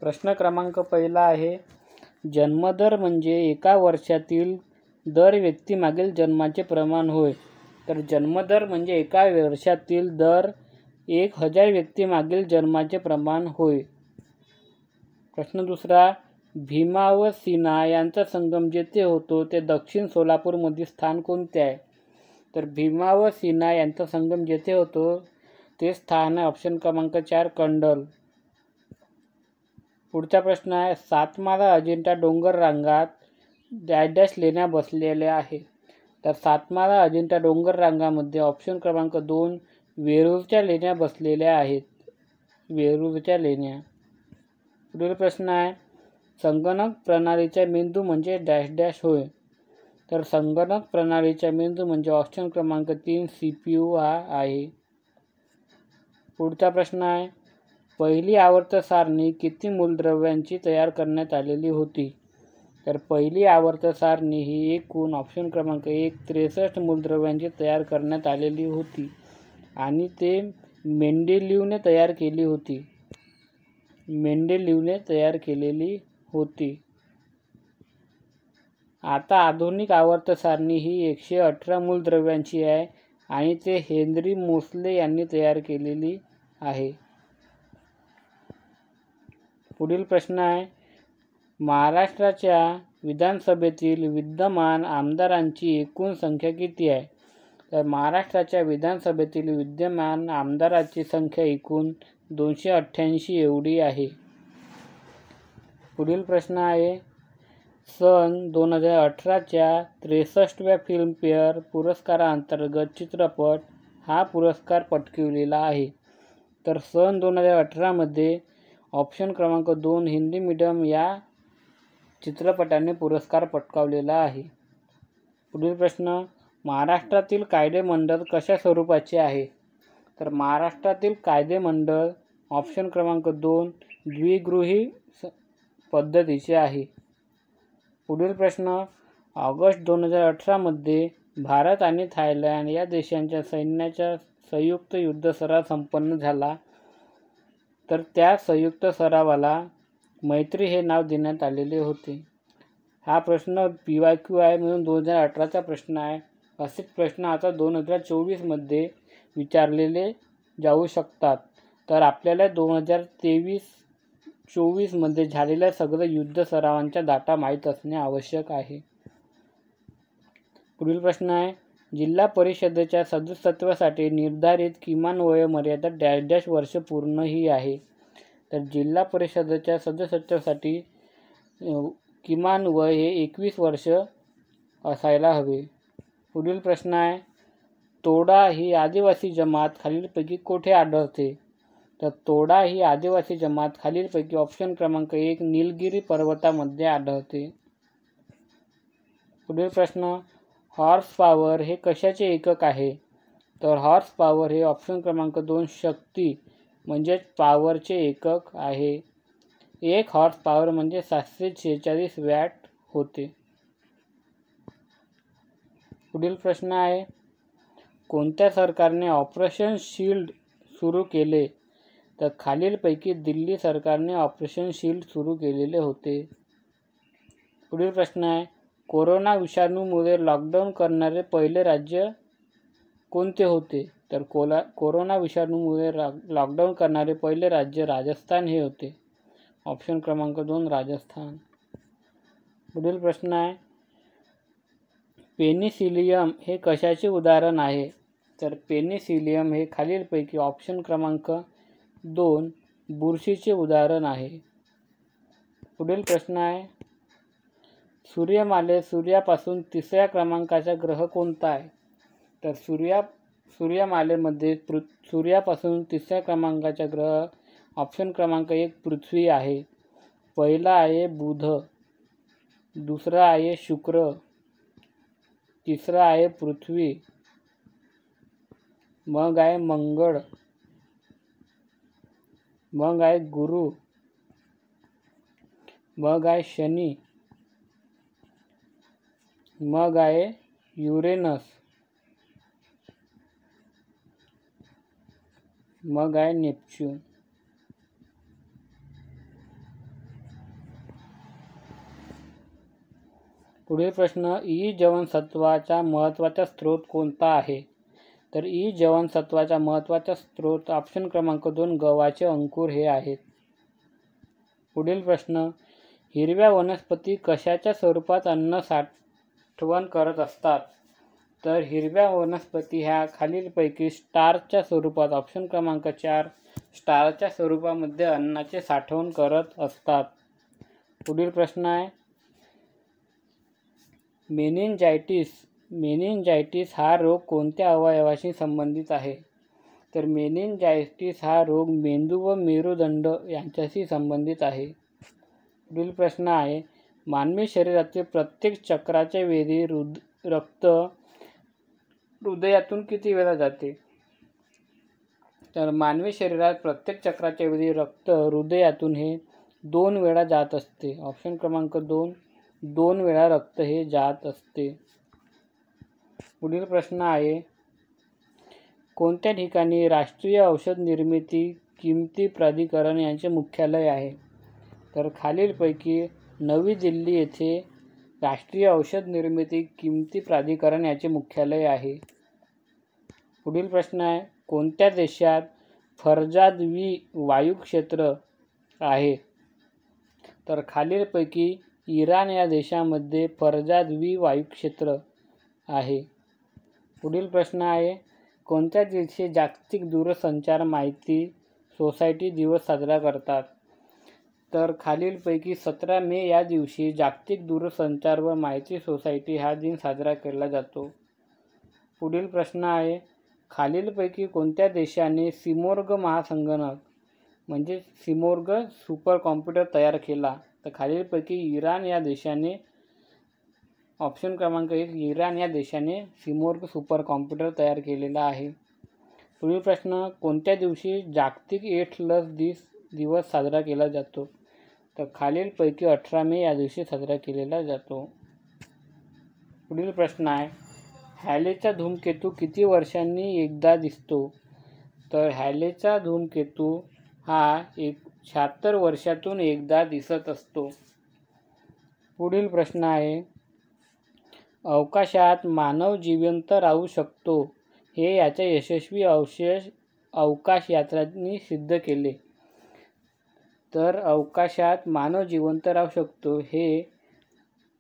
प्रश्न क्रमांक पहिला आहे, जन्मदर म्हणजे एका वर्षातील दर व्यक्तीमागील जन्माचे प्रमाण होय. तर जन्मदर म्हणजे एका वर्षातील दर 1000 व्यक्तीमागील जन्माचे प्रमाण होय. प्रश्न दुसरा, भीमा व सीना यांचा संगम जेथे होतो ते दक्षिण सोलापूरमधील स्थान कोणते आहे? तर भीमा व सीना यांचा संगम जेथे होतो ते स्थान आहे ऑप्शन क्रमांक 4 कंडल. पुढचा प्रश्न आहे, सातमाला अजिंठा डोंगर रांगात डॅश डॅश लेण्या बसलेल्या आहे. तर सातमाला अजिंठा डोंगर रांगामध्ये ऑप्शन क्रमांक 2 वेरूळच्या लेण्या बसलेल्या आहेत. वेरूळच्या लेण्या. पुढील प्रश्न आहे, संगणक प्रणालीचा मेंदू म्हणजे डॅश डॅश होय. तर संगणक प्रणालीचा मेंदू म्हणजे ऑप्शन क्रमांक 3 CPU हा आहे. पुढचा प्रश्न आहे, पहिली आवर्त सारणी किती मूलद्रव्यांची तयार करण्यात आलेली होती? तर पहिली आवर्त सारणी ही एकूण ऑप्शन क्रमांक 1 63 मूलद्रव्यांची तयार करण्यात आलेली होती आणि ते मेंडेलीवने तयार केली होती. मेंडेलीवने तयार केलेली होती. आता आधुनिक आवर्त सारणी ही 118 मूलद्रव्यांची आहे आणि ते हेनरी मोसले यांनी तयार केलेली आहे. पुढील प्रश्न आहे, महाराष्ट्राच्या विधानसभेतील विद्यमान आमदारांची एकूण संख्या किती आहे? तर महाराष्ट्राच्या विधानसभेतील विद्यमान आमदारांची संख्या एकूण 288 एवढी आहे. पुढील प्रश्न आहे, सन 2018च्या 63व्या फिल्मफेअर पुरस्कारांतर्गत चित्रपट हा पुरस्कार पटकावलेला आहे. तर सन 2018मध्ये ऑप्शन क्रमांक 2 हिंदी मीडियम या चित्रपटाने पुरस्कार पटकावलेला आहे. पुढील प्रश्न, महाराष्ट्रातील कायदेमंडळ कशा स्वरूपाचे आहे? तर महाराष्ट्रातील कायदेमंडळ ऑप्शन क्रमांक 2 द्विगृही पद्धतीचे आहे. पुढील प्रश्न, ऑगस्ट 2018मध्ये भारत आणि थायलंड या देशांच्या सैन्याचा संयुक्त युद्ध सराव संपन्न झाला. तर त्या संयुक्त सरावाला मैत्री हे नाव देण्यात आलेले होते. हा प्रश्न PYQ आहे म्हणून 2018चा प्रश्न आहे. असेच प्रश्न आता 2024मध्ये विचारलेले जाऊ शकतात. तर आपल्याला 2023-24मध्ये झालेल्या सगळ्या युद्ध सरावांचा डाटा माहीत असणे आवश्यक आहे. पुढील प्रश्न आहे, जिल्हा परिषदेच्या सदस्यत्वासाठी निर्धारित किमान वयोमर्यादा डॅश डॅश वर्ष पूर्ण ही आहे. तर जिल्हा परिषदेच्या सदस्यत्वासाठी किमान वय हे 21 वर्ष असायला हवे. पुढील प्रश्न आहे, तोडा ही आदिवासी जमात खालीलपैकी कोठे आढळते? तर तोडा ही आदिवासी जमात खालीलपैकी ऑप्शन क्रमांक 1 निलगिरी पर्वतामध्ये आढळते. पुढील प्रश्न, हॉर्स पॉवर हे कशाचे एकक आहे? तर हॉर्स पॉवर हे ऑप्शन क्रमांक 2 शक्ती म्हणजेच पॉवरचे एकक आहे. 1 हॉर्स पॉवर म्हणजे 746 वॅट होते. पुढील प्रश्न आहे, कोणत्या सरकारने ऑपरेशन शील्ड सुरू केले? तर खालीलपैकी दिल्ली सरकारने ऑपरेशन शील्ड सुरू केलेले होते. पुढील प्रश्न आहे, कोरोना विषाणूमुळे लॉकडाऊन करणारे पहिले राज्य कोणते होते? तर कोरोना विषाणूमुळे लॉकडाऊन करणारे पहिले राज्य राजस्थान हे होते. ऑप्शन क्रमांक 2 राजस्थान. पुढील प्रश्न आहे, पेनिसिलियम हे कशाचे उदाहरण आहे? तर पेनिसिलियम हे खालीलपैकी ऑप्शन क्रमांक 2 बुरशीचे उदाहरण आहे. पुढील प्रश्न आहे, सूर्यमालेत सूर्यापासून 3ऱ्या क्रमांकाचा ग्रह कोणता आहे? तर सूर्यमालेमध्ये सूर्यापासून 3ऱ्या क्रमांकाचा ग्रह ऑप्शन क्रमांक 1 पृथ्वी आहे. पहिला आहे बुध, दुसरा आहे शुक्र, तिसरा आहे पृथ्वी, मग आहे मंगळ, मग आहे गुरु, मग आहे शनी, मग आहे युरेनस, मग आहे नेपच्यून. पुढील प्रश्न, ई जीवनसत्वाचा महत्त्वाचा स्रोत कोणता आहे? तर ई जीवनसत्वाचा महत्त्वाचा स्रोत ऑप्शन क्रमांक 2 गव्हाचे अंकुर हे आहेत. पुढील प्रश्न, हिरव्या वनस्पती कशाच्या स्वरूपात अन्न साठवण करत असतात? तर हिरव्या वनस्पती ह्या खालीलपैकी स्टार्चच्या स्वरूपात ऑप्शन क्रमांक 4 स्टार्चच्या स्वरूपामध्ये अन्नाचे साठवण करत असतात. पुढील प्रश्न आहे, मेनिंजायटिस हा रोग कोणत्या अवयवाशी संबंधित आहे? तर मेनिंजायटिस हा रोग मेंदू व मेरुदंड यांच्याशी संबंधित आहे. पुढील प्रश्न आहे, मानवी शरीरातील प्रत्येक चक्राच्या वेळी रक्त हृदयातून किती वेळा जाते? तर मानवी शरीरात प्रत्येक चक्राच्या वेळी रक्त हृदयातून हे 2 वेळा जात असते. ऑप्शन क्रमांक 2 वेळा रक्त हे जात असते. पुढील प्रश्न आहे, कोणत्या ठिकाणी राष्ट्रीय औषध निर्मिती किमती प्राधिकरण यांचे मुख्यालय आहे? तर खालीलपैकी नवी दिल्ली येथे राष्ट्रीय औषध निर्मिती किमती प्राधिकरण याचे मुख्यालय आहे. पुढील प्रश्न आहे, कोणत्या देशात फरजाद-वी वायुक्षेत्र आहे? तर खालीलपैकी इराण या देशामध्ये फरजाद-वी वायुक्षेत्र आहे. पुढील प्रश्न आहे, कोणत्या दिवशी जागतिक दूरसंचार माहिती सोसायटी दिवस साजरा करतात? तर खालीलपैकी 17 मे या दिवशी जागतिक दूरसंचार व माहिती सोसायटी हा दिन साजरा केला जातो. पुढील प्रश्न आहे, खालीलपैकी कोणत्या देशाने सिमोर्ग महासंगणक म्हणजे सिमोर्ग सुपर कॉम्प्युटर तयार केला? तर खालीलपैकी इराण या देशाने ऑप्शन क्रमांक 1 इराण या देशाने सिमोर्ग सुपर कॉम्प्युटर तयार केलेला आहे. पुढील प्रश्न, कोणत्या दिवशी जागतिक एड्स लस दिवस साजरा केला जातो? तर खालीलपैकी 18 मे या दिवशी साजरा केलेला जातो. पुढील प्रश्न आहे, हॅलेचा धूमकेतू किती वर्षांनी एकदा दिसतो? तर हॅलेचा धूमकेतू हा 76 वर्षातून एकदा दिसत असतो. पुढील प्रश्न आहे, अवकाशात मानव जिवंत राहू शकतो हे याच्या यशस्वी अवकाश यात्रांनी सिद्ध केले. तर अवकाशात मानव जिवंत राहू शकतो हे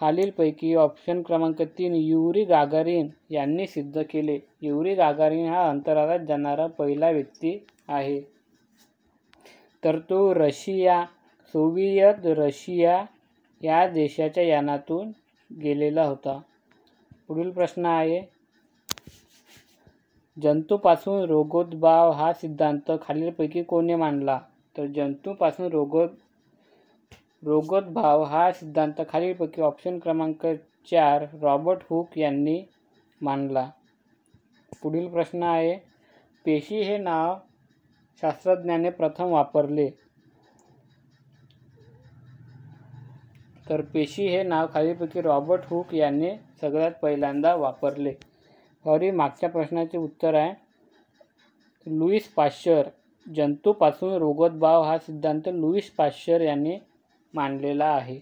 खालीलपैकी ऑप्शन क्रमांक 3 युरी गागारिन यांनी सिद्ध केले. युरी गागारिन हा अंतराळात जाणारा पहिला व्यक्ती आहे. तर तो सोव्हिएत रशिया या देशाच्या यानातून गेलेला होता. पुढील प्रश्न आहे, जंतूपासून रोगोद्भव हा सिद्धांत खालीलपैकी कोणी मांडला? तर जंतूपासून रोगोद्भव हा सिद्धांत खालीलपैकी ऑप्शन क्रमांक 4 रॉबर्ट हुक यांनी मांडला. पुढील प्रश्न आहे, पेशी हे नाव शास्त्रज्ञाने प्रथम वापरले? तर पेशी हे नाव खालीलपैकी रॉबर्ट हुक यांनी सगळ्यात पहिल्यांदा वापरले. वरील मागच्या प्रश्नाचे उत्तर आहे, लुईस पाश्चर. जंतूपासून रोगोद्भव हा सिद्धांत लुईस पाश्चर यांनी मांडलेला आहे.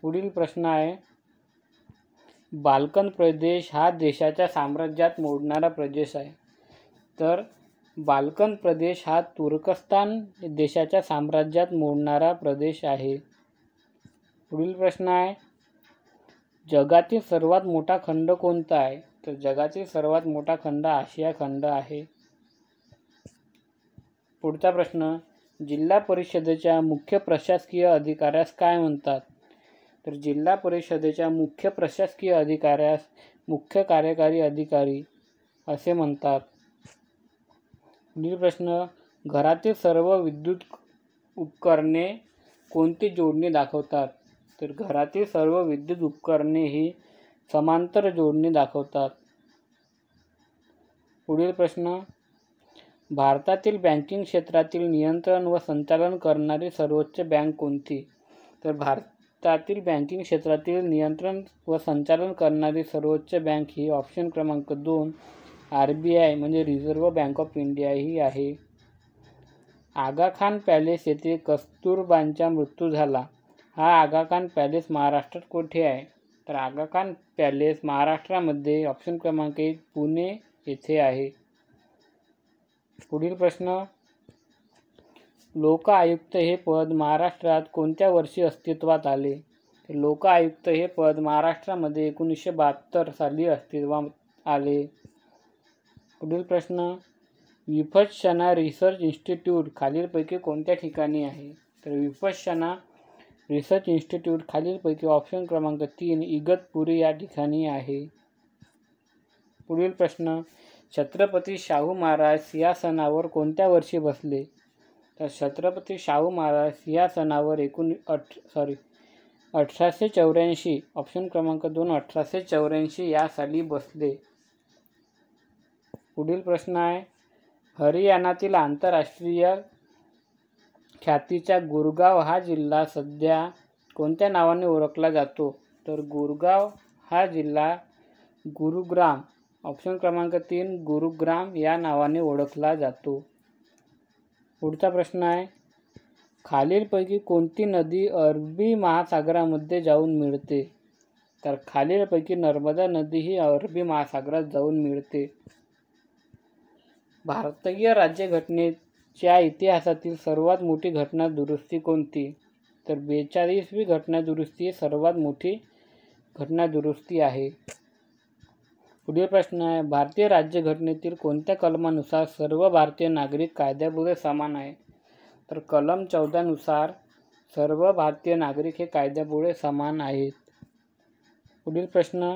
पुढील प्रश्न आहे, बाल्कन प्रदेश हा देशाच्या साम्राज्यात मोडणारा प्रदेश आहे. तर बाल्कन प्रदेश हा तुर्कस्तान देशाच्या साम्राज्यात मोडणारा प्रदेश आहे. पुढील प्रश्न आहे, जगातील सर्वात मोठा खंड कोणता आहे? तर जगातील सर्वात मोठा खंड आशिया खंड आहे. पुढचा प्रश्न, जिल्हा परिषदेच्या मुख्य प्रशासकीय अधिकाऱ्यास काय म्हणतात? तर जिल्हा परिषदेच्या मुख्य प्रशासकीय अधिकाऱ्यास मुख्य कार्यकारी अधिकारी असे म्हणतात. पुढील प्रश्न, घरातील सर्व विद्युत उपकरणे कोणती जोडणी दाखवतात? तर घरातील सर्व विद्युत उपकरणे ही समांतर जोडणी दाखवतात. पुढील प्रश्न, भारतातील बँकिंग क्षेत्रातील नियंत्रण व संचालन करणारी सर्वोच्च बँक कोणती? तर भारतातील बँकिंग क्षेत्रातील नियंत्रण व संचालन करणारी सर्वोच्च बँक ही ऑप्शन क्रमांक 2 RBI म्हणजे रिझर्व्ह बँक ऑफ इंडिया ही आहे. आगा खान पॅलेस येथे कस्तुरबांचा मृत्यू झाला हा आगा खान पॅलेस महाराष्ट्रात कुठे आहे? तर आगा खान पॅलेस महाराष्ट्रामध्ये ऑप्शन क्रमांक 1 पुणे येथे आहे. पुढील प्रश्न, लोक आयुक्त हे पद महाराष्ट्रात कोणत्या वर्षी अस्तित्वात आले? लोक आयुक्त हे पद महाराष्ट्रामध्ये 1972 साली अस्तित्वात आले. पुढील प्रश्न, विपश्यना रिसर्च इन्स्टिट्यूट खालीलपैकी कोणत्या ठिकाणी आहे? तर विपश्यना रिसर्च इन्स्टिट्यूट खालीलपैकी ऑप्शन क्रमांक 3 इगतपुरी या ठिकाणी आहे. पुढील प्रश्न, छत्रपती शाहू महाराज सिंहासनावर कोणत्या वर्षी बसले? तर छत्रपती शाहू महाराज सिंहासनावर 1884 ऑप्शन क्रमांक 2 1884 या साली बसले. पुढील प्रश्न आहे, हरियाणातील आंतरराष्ट्रीय ख्यातीचा गुरगाव हा जिल्हा सध्या कोणत्या नावाने ओळखला जातो? तर गुरगाव हा जिल्हा गुरुग्राम ऑप्शन क्रमांक 3 गुरुग्राम या नावाने ओळखला जातो. पुढचा प्रश्न आहे, खालीलपैकी कोणती नदी अरबी महासागरामध्ये जाऊन मिळते? तर खालीलपैकी नर्मदा नदी ही अरबी महासागरात जाऊन मिळते. भारतीय राज्यघटनेच्या इतिहासातील सर्वात मोठी घटना दुरुस्ती कोणती? तर 42वी घटना दुरुस्ती ही सर्वात मोठी घटना दुरुस्ती आहे. पुढील प्रश्न आहे, भारतीय राज्यघटनेतील कोणत्या कलमानुसार सर्व भारतीय नागरिक कायद्यापुढे समान आहे? तर कलम 14 नुसार सर्व भारतीय नागरिक हे कायद्यापुढे समान आहेत. पुढील प्रश्न,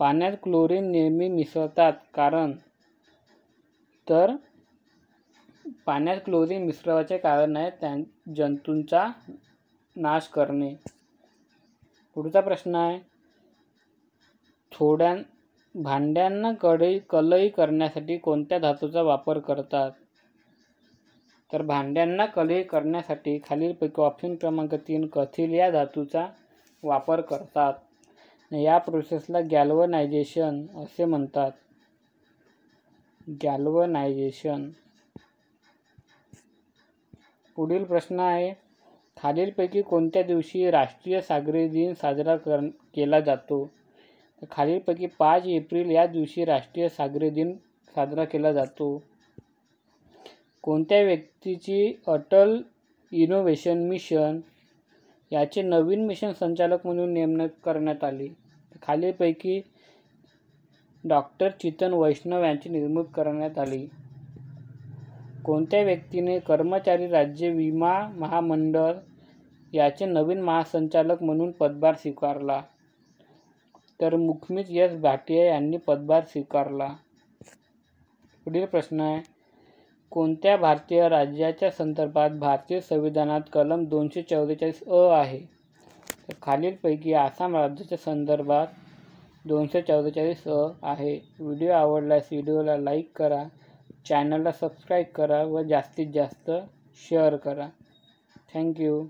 पाण्यात क्लोरीन नेहमी मिसळतात कारण? तर पाण्यात क्लोरीन मिसळण्याचे कारण आहे जंतूंचा नाश करणे. पुढचा प्रश्न आहे, भांड्यांना कलई करण्यासाठी कोणत्या धातूचा वापर करतात? तर भांड्यांना कलई करण्यासाठी खालीलपैकी ऑप्शन क्रमांक 3 कथिल या धातूचा वापर करतात. या प्रोसेसला गॅल्वनायझेशन असे म्हणतात. गॅल्वनायझेशन. पुढील प्रश्न आहे, खालीलपैकी कोणत्या दिवशी राष्ट्रीय सागरी दिन साजरा केला जातो? खालीलपैकी 5 एप्रिल या दिवशी राष्ट्रीय सागरी दिन साजरा केला जातो. कोणत्या व्यक्तीची अटल इनोव्हेशन मिशन याचे नवीन मिशन संचालक म्हणून नेमणूक करण्यात आली? खालीलपैकी डॉक्टर चेतन वैष्णव यांची नेमणूक करण्यात आली. कोणत्या व्यक्तीने कर्मचारी राज्य विमा महामंडळ याचे नवीन महासंचालक म्हणून पदभार स्वीकारला? तर मुखमित एस भाटिया यांनी पदभार स्वीकारला. पुढील प्रश्न आहे, कोणत्या भारतीय राज्याच्या संदर्भात भारतीय संविधानात कलम 244 अ आहे? तर खालीलपैकी आसाम राज्याच्या संदर्भात 244 अ आहे. व्हिडिओ आवडल्यास व्हिडिओला लाईक करा, चॅनलला सबस्क्राईब करा व जास्तीत जास्त शेअर करा. थँक्यू.